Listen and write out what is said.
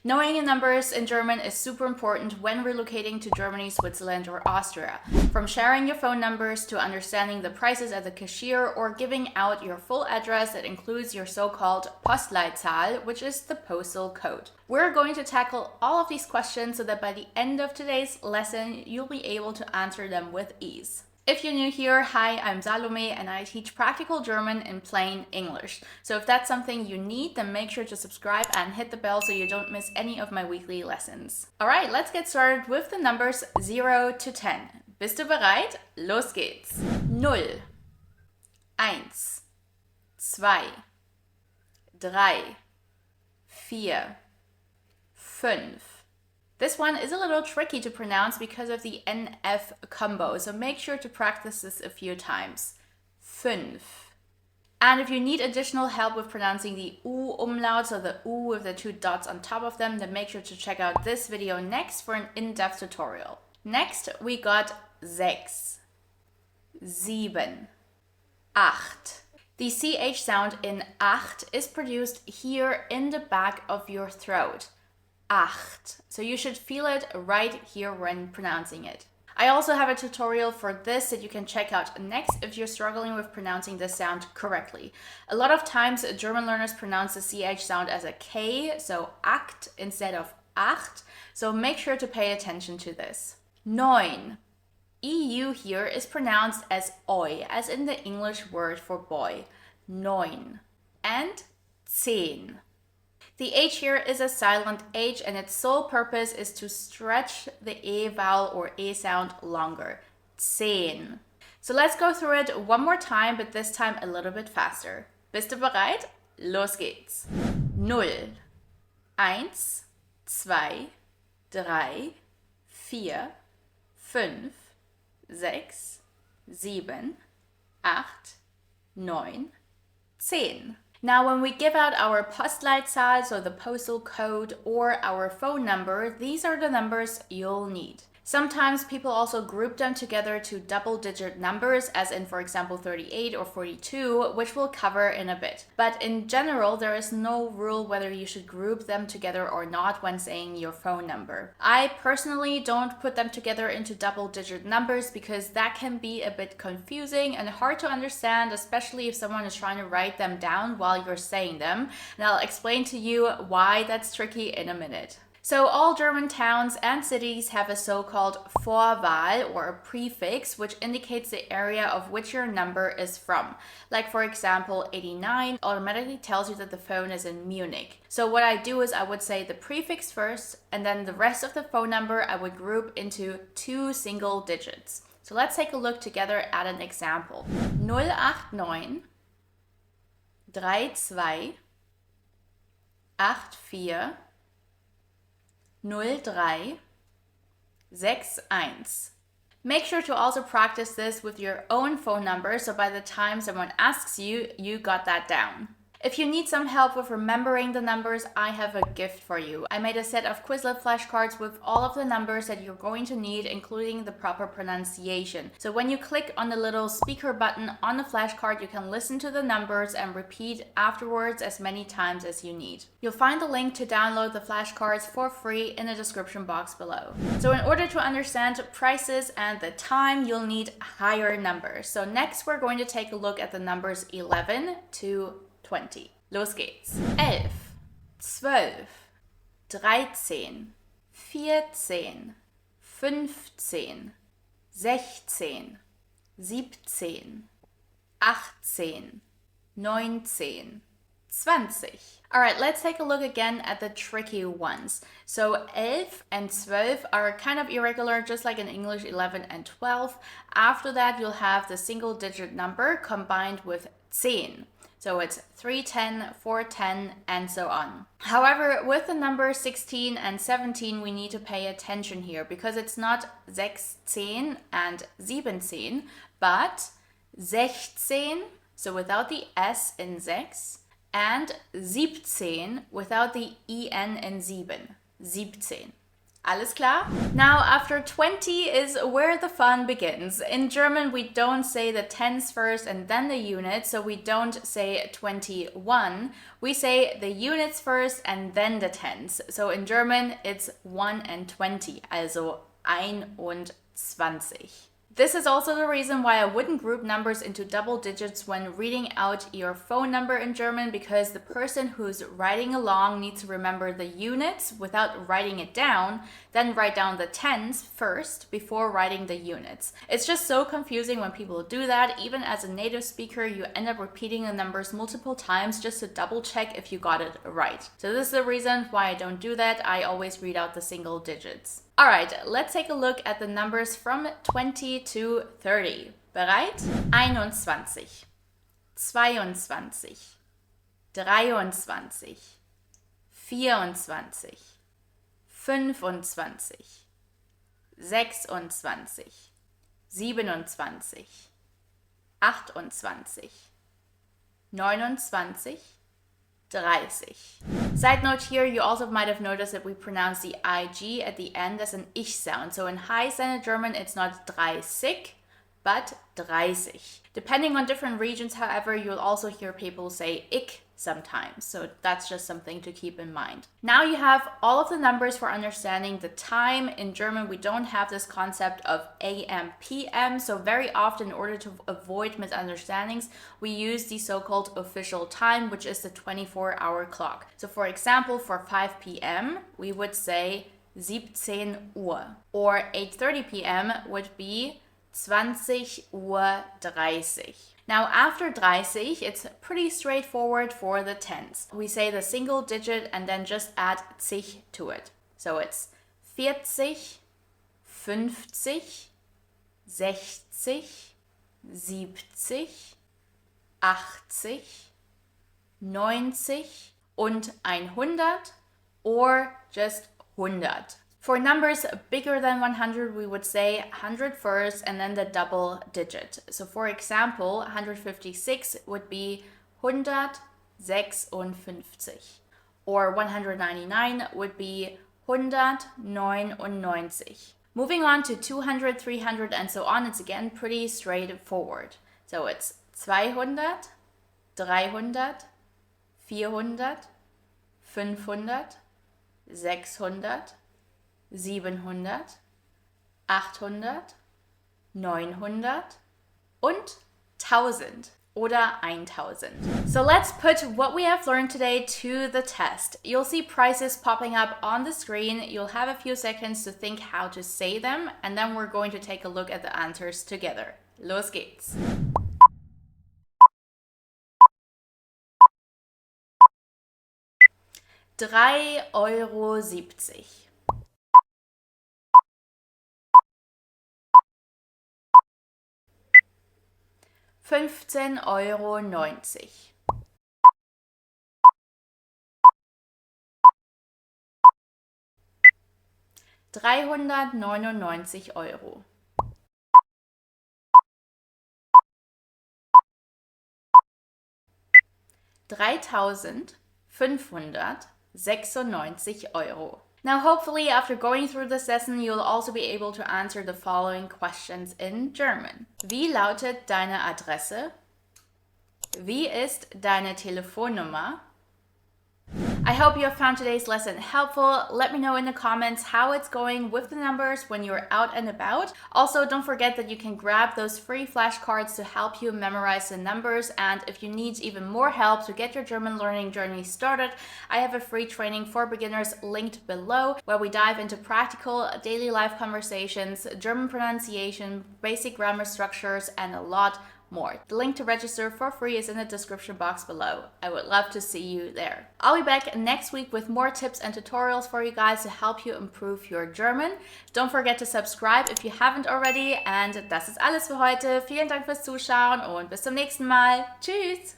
Knowing numbers in German is super important when relocating to Germany, Switzerland, or Austria. From sharing your phone numbers to understanding the prices at the cashier or giving out your full address that includes your so-called Postleitzahl, which is the postal code. We're going to tackle all of these questions so that by the end of today's lesson, you'll be able to answer them with ease. If you're new here, hi, I'm Salome and I teach practical German in plain English. So if that's something you need, then make sure to subscribe and hit the bell so you don't miss any of my weekly lessons. Alright, let's get started with the numbers 0 to 10. Bist du bereit? Los geht's! 0, 1, 2, 3, 4, 5. This one is a little tricky to pronounce because of the NF combo, so make sure to practice this a few times. 5. And if you need additional help with pronouncing the U umlauts, or the U with the 2 dots on top of them, then make sure to check out this video next for an in-depth tutorial. Next, we got 6, 7, 8. The CH sound in 8 is produced here in the back of your throat. 8. So you should feel it right here when pronouncing it. I also have a tutorial for this that you can check out next if you're struggling with pronouncing this sound correctly. A lot of times German learners pronounce the CH sound as a K, so acht instead of acht, so make sure to pay attention to this. 9. EU here is pronounced as oi, as in the English word for boy. 9. And 10. The H here is a silent H and its sole purpose is to stretch the E vowel or E sound longer. 10. So let's go through it one more time, but this time a little bit faster. Bist du bereit? Los geht's. 0, 1, 2, 3, 4, 5, 6, 7, 8, 9, 10. Now, when we give out our Postleitzahl, so the postal code, or our phone number, these are the numbers you'll need. Sometimes people also group them together to double-digit numbers, as in, for example, 38 or 42, which we'll cover in a bit. But in general, there is no rule whether you should group them together or not when saying your phone number. I personally don't put them together into double-digit numbers because that can be a bit confusing and hard to understand, especially if someone is trying to write them down while you're saying them. And I'll explain to you why that's tricky in a minute. So all German towns and cities have a so-called Vorwahl or a prefix which indicates the area of which your number is from. Like for example, 89 automatically tells you that the phone is in Munich. So what I do is I would say the prefix first and then the rest of the phone number I would group into 2 single digits. So let's take a look together at an example. 089 32 84 03 61. Make sure to also practice this with your own phone number so by the time someone asks you, you got that down. If you need some help with remembering the numbers, I have a gift for you. I made a set of Quizlet flashcards with all of the numbers that you're going to need, including the proper pronunciation. So when you click on the little speaker button on the flashcard, you can listen to the numbers and repeat afterwards as many times as you need. You'll find the link to download the flashcards for free in the description box below. So in order to understand prices and the time, you'll need higher numbers. So next we're going to take a look at the numbers 11 to 20. Los geht's. 11, 12, 13, 14, 15, 16, 17, 18, 19, 20. Alright, let's take a look again at the tricky ones. So 11 and 12 are kind of irregular, just like in English 11 and 12. After that, you'll have the single digit number combined with 10. So it's 310, 410, and so on. However, with the number 16 and 17, we need to pay attention here because it's not 16 and 17, but 16, so without the S in 6, and 17 without the EN in 7. 17. Alles klar? Now, after 20 is where the fun begins. In German, we don't say the tens first and then the units, so we don't say 21. We say the units first and then the tens. So in German, it's 1 and 20, also 21. This is also the reason why I wouldn't group numbers into double digits when reading out your phone number in German, because the person who's writing along needs to remember the units without writing it down, then write down the tens first before writing the units. It's just so confusing when people do that. Even as a native speaker, you end up repeating the numbers multiple times just to double check if you got it right. So this is the reason why I don't do that. I always read out the single digits. All right, let's take a look at the numbers from 20 to 30. Bereit? 21, 22, 23, 24, 25, 26, 27, 28, 29, 30. Side note here, you also might have noticed that we pronounce the IG at the end as an Ich sound. So in high standard German, it's not 30, but 30. Depending on different regions, however, you'll also hear people say ich sometimes. So that's just something to keep in mind. Now you have all of the numbers for understanding the time. In German, we don't have this concept of AM, PM. So very often, in order to avoid misunderstandings, we use the so-called official time, which is the 24-hour clock. So for example, for 5 p.m., we would say 17 Uhr, or 8:30 p.m. would be 20:30 Uhr. Now after 30, it's pretty straightforward for the tens. We say the single digit and then just add sich to it. So it's 40, 50, 60, 70, 80, 90 und 100, or just 100. For numbers bigger than 100, we would say 100 first and then the double digit. So for example, 156 would be 156, or 199 would be 199. Moving on to 200, 300, and so on, it's again pretty straightforward. So it's 200, 300, 400, 500, 600, 700, 800, 900 und 1000 oder 1000. So let's put what we have learned today to the test. You'll see prices popping up on the screen. You'll have a few seconds to think how to say them, and then we're going to take a look at the answers together. Los geht's! €3,70. 15,90 €. 399 €. 3.596 €. Now, hopefully, after going through this lesson, you'll also be able to answer the following questions in German. Wie lautet deine Adresse? Wie ist deine Telefonnummer? I hope you have found today's lesson helpful. Let me know in the comments how it's going with the numbers when you're out and about. Also, don't forget that you can grab those free flashcards to help you memorize the numbers. And if you need even more help to get your German learning journey started, I have a free training for beginners linked below, where we dive into practical daily life conversations, German pronunciation, basic grammar structures, and a lot more. The link to register for free is in the description box below. I would love to see you there. I'll be back next week with more tips and tutorials for you guys to help you improve your German. Don't forget to subscribe if you haven't already. And das ist alles für heute. Vielen Dank fürs Zuschauen und bis zum nächsten Mal. Tschüss!